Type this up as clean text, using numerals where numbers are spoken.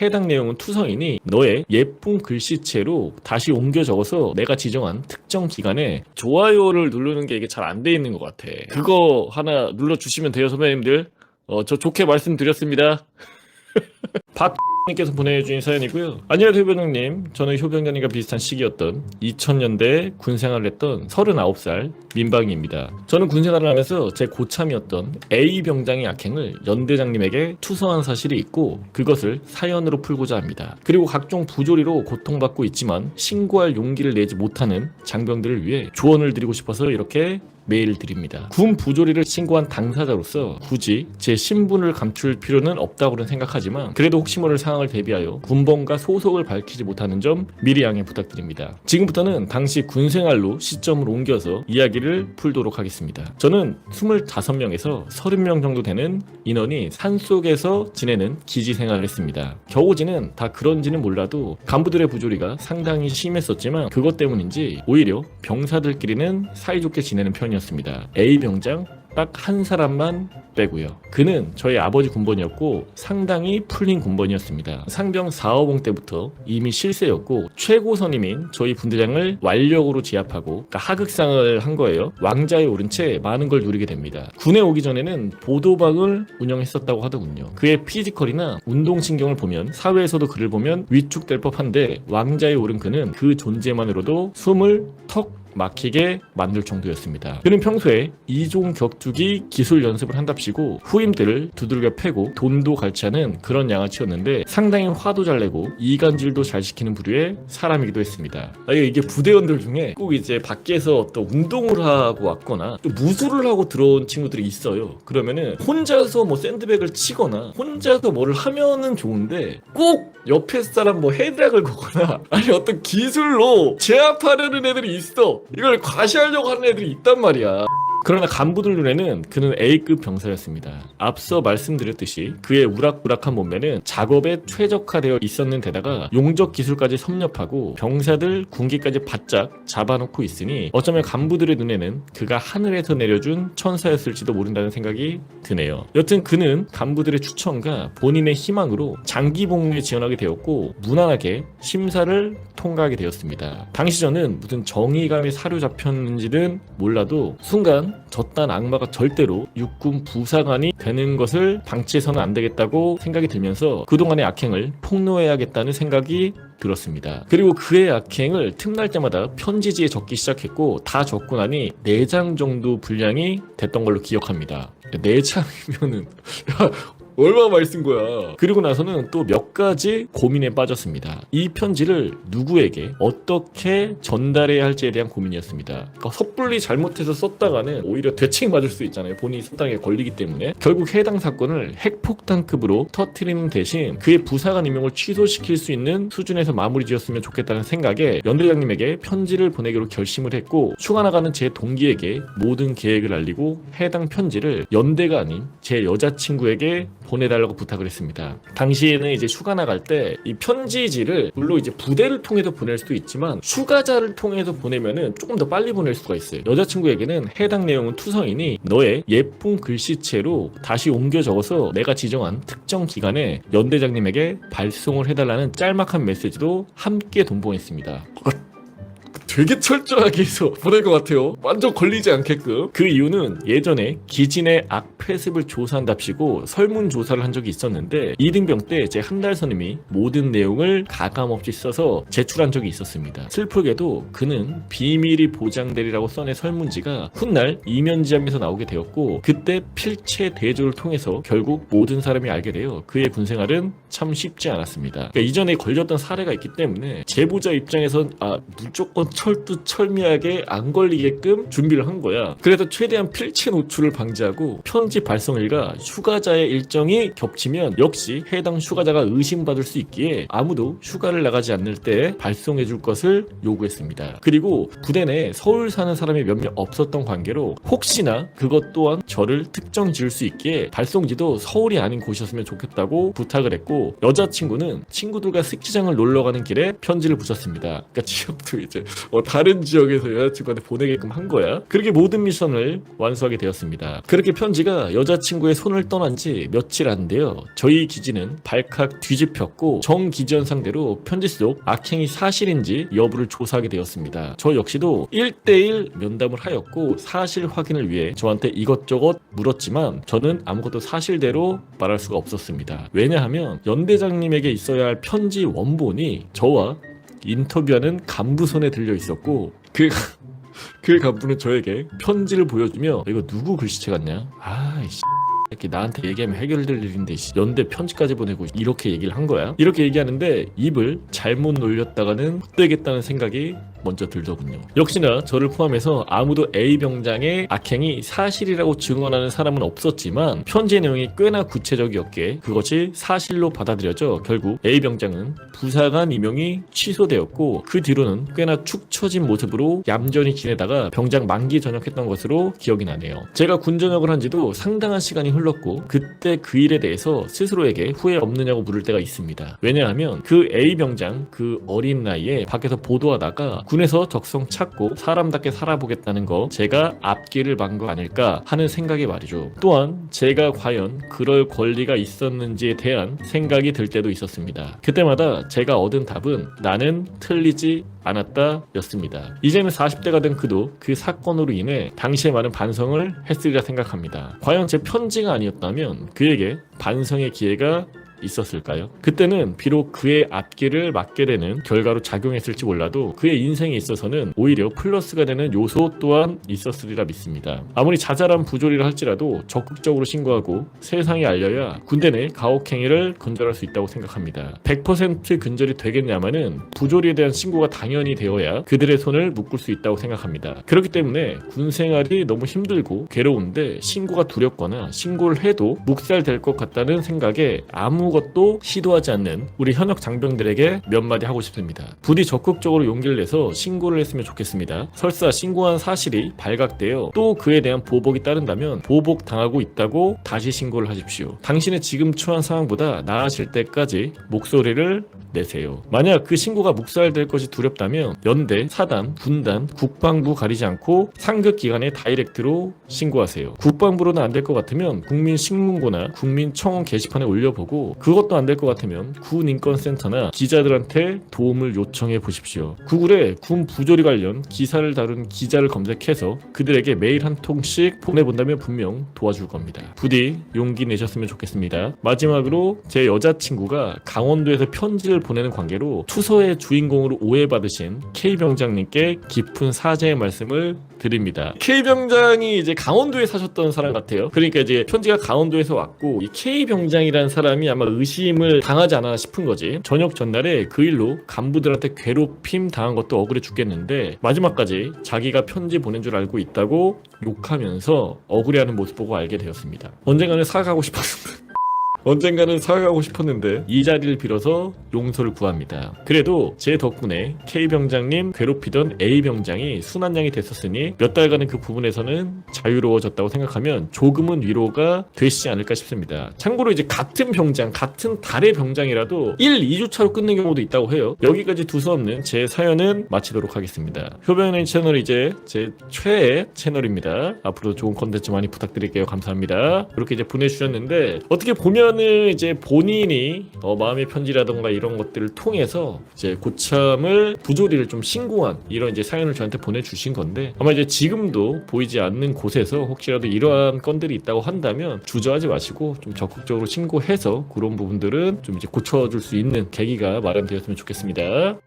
해당 내용은 투성이니 너의 예쁜 글씨체로 다시 옮겨 적어서 내가 지정한 특정 기간에 좋아요를 누르는 게 이게 잘 안 돼 있는 것 같아. 그거 하나 눌러주시면 돼요, 선배님들. 저 좋게 말씀드렸습니다. 박님께서 보내주신 사연이고요. 안녕하세요, 효병님. 저는 효병장님과 비슷한 시기였던 2000년대에 군생활을 했던 39살 민방위입니다. 저는 군생활을 하면서 제 고참이었던 A병장의 악행을 연대장님에게 투서한 사실이 있고 그것을 사연으로 풀고자 합니다. 그리고 각종 부조리로 고통받고 있지만 신고할 용기를 내지 못하는 장병들을 위해 조언을 드리고 싶어서 이렇게 메일을 드립니다. 군 부조리를 신고한 당사자로서 굳이 제 신분을 감출 필요는 없다고는 생각하지만 그래도 혹시 모를 상황을 대비하여 군번과 소속을 밝히지 못하는 점 미리 양해 부탁드립니다. 지금부터는 당시 군생활로 시점을 옮겨서 이야기를 풀도록 하겠습니다. 저는 25명에서 30명 정도 되는 인원이 산속에서 지내는 기지 생활을 했습니다. 겨우지는 다 그런지는 몰라도 간부들의 부조리가 상당히 심했었지만 그것 때문인지 오히려 병사들끼리는 사이좋게 지내는 편이었습니다. A병장 딱 한 사람만 빼고요. 그는 저희 아버지 군번이었고 상당히 풀린 군번이었습니다. 상병 4호봉 때부터 이미 실세였고 최고 선임인 저희 분대장을 완력으로 제압하고 그러니까 하극상을 한 거예요. 왕자에 오른 채 많은 걸 누리게 됩니다. 군에 오기 전에는 보도방을 운영했었다고 하더군요. 그의 피지컬이나 운동신경을 보면 사회에서도 그를 보면 위축될 법한데 왕자에 오른 그는 그 존재만으로도 숨을 턱 막히게 만들 정도였습니다. 그는 평소에 이종 격투기 기술 연습을 한답시고 후임들을 두들겨 패고 돈도 갈취하는 그런 양아치였는데 상당히 화도 잘 내고 이간질도 잘 시키는 부류의 사람이기도 했습니다. 이게 부대원들 중에 꼭 이제 밖에서 어떤 운동을 하고 왔거나 또 무술을 하고 들어온 친구들이 있어요. 그러면은 혼자서 뭐 샌드백을 치거나 혼자서 뭐를 하면은 좋은데 꼭 옆에 사람 뭐 헤드락을 거거나 아니 어떤 기술로 제압하려는 애들이 있어. 이걸 과시하려고 하는 애들이 있단 말이야. 그러나 간부들 눈에는 그는 A급 병사였습니다. 앞서 말씀드렸듯이 그의 우락부락한 몸매는 작업에 최적화되어 있었는 데다가 용접 기술까지 섭렵하고 병사들 군기까지 바짝 잡아놓고 있으니 어쩌면 간부들의 눈에는 그가 하늘에서 내려준 천사였을지도 모른다는 생각이 드네요. 여튼 그는 간부들의 추천과 본인의 희망으로 장기 복무에 지원하게 되었고 무난하게 심사를 통과하게 되었습니다. 당시 저는 무슨 정의감에 사로잡혔는지는 몰라도 순간 저딴 악마가 절대로 육군 부사관이 되는 것을 방치해서는 안 되겠다고 생각이 들면서 그동안의 악행을 폭로해야겠다는 생각이 들었습니다. 그리고 그의 악행을 틈날 때마다 편지지에 적기 시작했고 다 적고 나니 4장 정도 분량이 됐던 걸로 기억합니다. 4장이면은 얼마나 많이 쓴 거야. 그리고 나서는 또 몇 가지 고민에 빠졌습니다. 이 편지를 누구에게 어떻게 전달해야 할지에 대한 고민이었습니다. 그러니까 섣불리 잘못해서 썼다가는 오히려 되책 맞을 수 있잖아요. 본인이 썼다는 게 걸리기 때문에. 결국 해당 사건을 핵폭탄급으로 터트리는 대신 그의 부사관 임명을 취소시킬 수 있는 수준에서 마무리 지었으면 좋겠다는 생각에 연대장님에게 편지를 보내기로 결심을 했고 휴가 나가는 제 동기에게 모든 계획을 알리고 해당 편지를 연대가 아닌 제 여자친구에게 보내달라고 부탁을 했습니다. 당시에는 이제 휴가 나갈 때 이 편지지를 물론 이제 부대를 통해서 보낼 수도 있지만 휴가자를 통해서 보내면은 조금 더 빨리 보낼 수가 있어요. 여자친구에게는 해당 내용은 투성이니 너의 예쁜 글씨체로 다시 옮겨 적어서 내가 지정한 특정 기간에 연대장님에게 발송을 해달라는 짤막한 메시지도 함께 동봉했습니다. 되게 철저하게 해서 보낼 것 같아요. 완전 걸리지 않게끔. 그 이유는 예전에 기진의 악패습을 조사한답시고 설문조사를 한 적이 있었는데 이등병 때 제 한 달 선임이 모든 내용을 가감없이 써서 제출한 적이 있었습니다. 슬프게도 그는 비밀이 보장되리라고 써낸 설문지가 훗날 이면지함에서 나오게 되었고 그때 필체 대조를 통해서 결국 모든 사람이 알게 되어 그의 군생활은 참 쉽지 않았습니다. 그러니까 이전에 걸렸던 사례가 있기 때문에 제보자 입장에선 무조건 철두철미하게 안 걸리게끔 준비를 한 거야. 그래서 최대한 필체 노출을 방지하고 편지 발송일과 휴가자의 일정이 겹치면 역시 해당 휴가자가 의심받을 수 있기에 아무도 휴가를 나가지 않을 때 발송해 줄 것을 요구했습니다. 그리고 부대 내에 서울 사는 사람이 몇몇 없었던 관계로 혹시나 그것 또한 저를 특정 지을 수 있기에 발송지도 서울이 아닌 곳이었으면 좋겠다고 부탁을 했고 여자친구는 친구들과 스키장을 놀러 가는 길에 편지를 붙였습니다. 그러니까 지역도 이제 다른 지역에서 여자친구한테 보내게끔 한 거야. 그렇게 모든 미션을 완수하게 되었습니다. 그렇게 편지가 여자친구의 손을 떠난 지 며칠 안 돼요. 저희 기지는 발칵 뒤집혔고 정 기지원 상대로 편지 속 악행이 사실인지 여부를 조사하게 되었습니다. 저 역시도 1대1 면담을 하였고 사실 확인을 위해 저한테 이것저것 물었지만 저는 아무것도 사실대로 말할 수가 없었습니다. 왜냐하면 연대장님에게 있어야 할 편지 원본이 저와 인터뷰하는 간부 손에 들려 있었고 그 간부는 저에게 편지를 보여주며 이거 누구 글씨체 같냐? 아이씨 이렇게 나한테 얘기하면 해결될 일인데 연대 편지까지 보내고 이렇게 얘기를 한 거야. 이렇게 얘기하는데 입을 잘못 놀렸다가는 못되겠다는 생각이 먼저 들더군요. 역시나 저를 포함해서 아무도 A병장의 악행이 사실이라고 증언하는 사람은 없었지만 편지의 내용이 꽤나 구체적이었기에 그것이 사실로 받아들여져 결국 A병장은 부사관 임용이 취소되었고 그 뒤로는 꽤나 축 처진 모습으로 얌전히 지내다가 병장 만기 전역했던 것으로 기억이 나네요. 제가 군 전역을 한 지도 상당한 시간이 흘렀고 그때 그 일에 대해서 스스로에게 후회 없느냐고 물을 때가 있습니다. 왜냐하면 그 A병장 그 어린 나이에 밖에서 보도하다가 군에서 적성 찾고 사람답게 살아보겠다는 거 제가 앞길을 만 거 아닐까 하는 생각이 말이죠. 또한 제가 과연 그럴 권리가 있었는지에 대한 생각이 들 때도 있었습니다. 그때마다 제가 얻은 답은 나는 틀리지 않았다 였습니다. 이제는 40대가 된 그도 그 사건으로 인해 당시에 많은 반성을 했으리라 생각합니다. 과연 제 편지가 아니었다면 그에게 반성의 기회가 있었을까요? 그때는 비록 그의 앞길을 막게 되는 결과로 작용했을지 몰라도 그의 인생에 있어서는 오히려 플러스가 되는 요소 또한 있었으리라 믿습니다. 아무리 자잘한 부조리를 할지라도 적극적으로 신고하고 세상에 알려야 군대 내 가혹행위를 근절할 수 있다고 생각합니다. 100% 근절이 되겠냐마는 부조리에 대한 신고가 당연히 되어야 그들의 손을 묶을 수 있다고 생각합니다. 그렇기 때문에 군 생활이 너무 힘들고 괴로운데 신고가 두렵거나 신고를 해도 묵살될 것 같다는 생각에 아무것도 시도하지 않는 우리 현역 장병들에게 몇 마디 하고 싶습니다. 부디 적극적으로 용기를 내서 신고를 했으면 좋겠습니다. 설사 신고한 사실이 발각되어 또 그에 대한 보복이 따른다면 보복 당하고 있다고 다시 신고를 하십시오. 당신의 지금 처한 상황보다 나아질 때까지 목소리를 내세요. 만약 그 신고가 묵살될 것이 두렵다면 연대, 사단, 군단, 국방부 가리지 않고 상급 기관의 다이렉트로 신고하세요. 국방부로는 안 될 것 같으면 국민신문고나 국민청원 게시판에 올려보고 그것도 안 될 것 같으면 군인권센터나 기자들한테 도움을 요청해 보십시오. 구글에 군 부조리 관련 기사를 다룬 기자를 검색해서 그들에게 메일 한 통씩 보내본다면 분명 도와줄 겁니다. 부디 용기 내셨으면 좋겠습니다. 마지막으로 제 여자친구가 강원도에서 편지를 보내는 관계로 투서의 주인공으로 오해받으신 K병장님께 깊은 사죄의 말씀을 드립니다. K병장이 이제 강원도에 사셨던 사람 같아요. 그러니까 이제 편지가 강원도에서 왔고 이 K병장이라는 사람이 아마 의심을 당하지 않았나 싶은 거지. 저녁 전날에 그 일로 간부들한테 괴롭힘 당한 것도 억울해 죽겠는데 마지막까지 자기가 편지 보낸 줄 알고 있다고 욕하면서 억울해하는 모습 보고 알게 되었습니다. 언젠가는 사과하고 싶었는데 이 자리를 빌어서 용서를 구합니다. 그래도 제 덕분에 K병장님 괴롭히던 A병장이 순한양이 됐었으니 몇 달간은 그 부분에서는 자유로워졌다고 생각하면 조금은 위로가 되시지 않을까 싶습니다. 참고로 이제 같은 병장, 같은 달의 병장이라도 1, 2주차로 끊는 경우도 있다고 해요. 여기까지 두서없는 제 사연은 마치도록 하겠습니다. 효병연예인 채널 이제 제 최애 채널입니다. 앞으로 좋은 컨텐츠 많이 부탁드릴게요. 감사합니다. 이렇게 이제 보내주셨는데 어떻게 보면 이제 본인이 마음의 편지라던가 이런 것들을 통해서 이제 고참을 부조리를 좀 신고한 이런 이제 사연을 저한테 보내주신 건데 아마 이제 지금도 보이지 않는 곳에서 혹시라도 이러한 건들이 있다고 한다면 주저하지 마시고 좀 적극적으로 신고해서 그런 부분들은 좀 이제 고쳐줄 수 있는 계기가 마련되었으면 좋겠습니다.